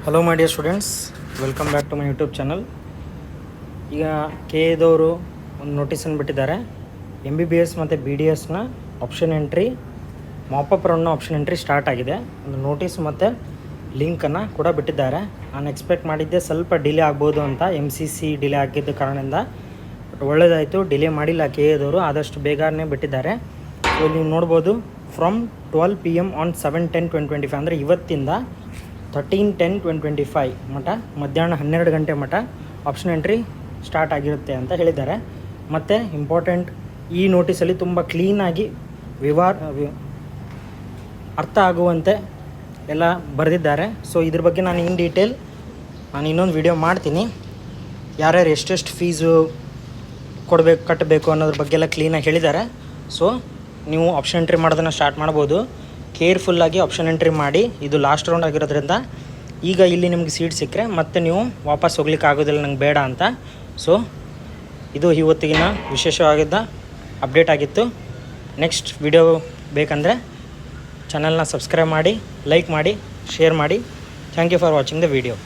Hello my dear students, welcome back to my YouTube channel. ಈಗ ಕೆ ಎದವರು ಒಂದು ನೋಟಿಸನ್ನು ಬಿಟ್ಟಿದ್ದಾರೆ. MBBS ಮತ್ತು BDSನ ಆಪ್ಷನ್ ಎಂಟ್ರಿ ಮಾಪಪ್ ರೌಂಡ್ನ ಆಪ್ಷನ್ ಎಂಟ್ರಿ ಸ್ಟಾರ್ಟ್ ಆಗಿದೆ. ಒಂದು ನೋಟಿಸ್ ಮತ್ತು ಲಿಂಕನ್ನು ಕೂಡ ಬಿಟ್ಟಿದ್ದಾರೆ. ನಾನು ಎಕ್ಸ್ಪೆಕ್ಟ್ ಮಾಡಿದ್ದೆ ಸ್ವಲ್ಪ ಡಿಲೇ ಆಗ್ಬೋದು ಅಂತ, MCC ಡಿಲೇ ಆಗಿದ್ದ ಕಾರಣದಿಂದ. ಬಟ್ ಒಳ್ಳೆಯದಾಯಿತು, ಡಿಲೇ ಮಾಡಿಲ್ಲ ಕೆ ಎದವರು, ಆದಷ್ಟು ಬೇಗನೆ ಬಿಟ್ಟಿದ್ದಾರೆ. ಸೊ ನೀವು ನೋಡ್ಬೋದು, ಫ್ರಮ್ 12 PM ಆನ್ 7/10/2025 ಅಂದರೆ ಇವತ್ತಿಂದ 13/10/2025 ಮಟ್ಟ ಮಧ್ಯಾಹ್ನ 12 ಗಂಟೆ ಮಟ್ಟ ಆಪ್ಷನ್ ಎಂಟ್ರಿ ಸ್ಟಾರ್ಟ್ ಆಗಿರುತ್ತೆ ಅಂತ ಹೇಳಿದ್ದಾರೆ. ಮತ್ತು ಇಂಪಾರ್ಟೆಂಟ್, ಈ ನೋಟಿಸಲ್ಲಿ ತುಂಬ ಕ್ಲೀನಾಗಿ ಅರ್ಥ ಆಗುವಂತೆ ಎಲ್ಲ ಬರೆದಿದ್ದಾರೆ. ಸೊ ಇದ್ರ ಬಗ್ಗೆ ನಾನು ಇನ್ ಡೀಟೇಲ್ ಇನ್ನೊಂದು ವಿಡಿಯೋ ಮಾಡ್ತೀನಿ. ಯಾರ್ಯಾರು ಎಷ್ಟೆಷ್ಟು ಫೀಸು ಕಟ್ಟಬೇಕು ಅನ್ನೋದ್ರ ಬಗ್ಗೆ ಎಲ್ಲ ಕ್ಲೀನಾಗಿ ಹೇಳಿದ್ದಾರೆ. ಸೊ ನೀವು ಆಪ್ಷನ್ ಎಂಟ್ರಿ ಮಾಡೋದನ್ನು ಸ್ಟಾರ್ಟ್ ಮಾಡ್ಬೋದು. ಕೇರ್ಫುಲ್ಲಾಗಿ ಆಪ್ಷನ್ ಎಂಟ್ರಿ ಮಾಡಿ. ಇದು ಲಾಸ್ಟ್ ರೌಂಡ್ ಆಗಿರೋದ್ರಿಂದ ಈಗ ಇಲ್ಲಿ ನಿಮ್ಗೆ ಸೀಟ್ ಸಿಕ್ಕರೆ ಮತ್ತೆ ನೀವು ವಾಪಸ್ ಹೋಗ್ಲಿಕ್ಕೆ ಆಗೋದಿಲ್ಲ, ನಂಗೆ ಬೇಡ ಅಂತ. ಸೊ ಇದು ಇವತ್ತಿಗಿನ ವಿಶೇಷವಾಗಿದ್ದ ಅಪ್ಡೇಟ್ ಆಗಿತ್ತು. ನೆಕ್ಸ್ಟ್ ವಿಡಿಯೋ ಬೇಕಂದರೆ ಚಾನಲ್ನ ಸಬ್ಸ್ಕ್ರೈಬ್ ಮಾಡಿ, ಲೈಕ್ ಮಾಡಿ, ಶೇರ್ ಮಾಡಿ. Thank you for watching the video.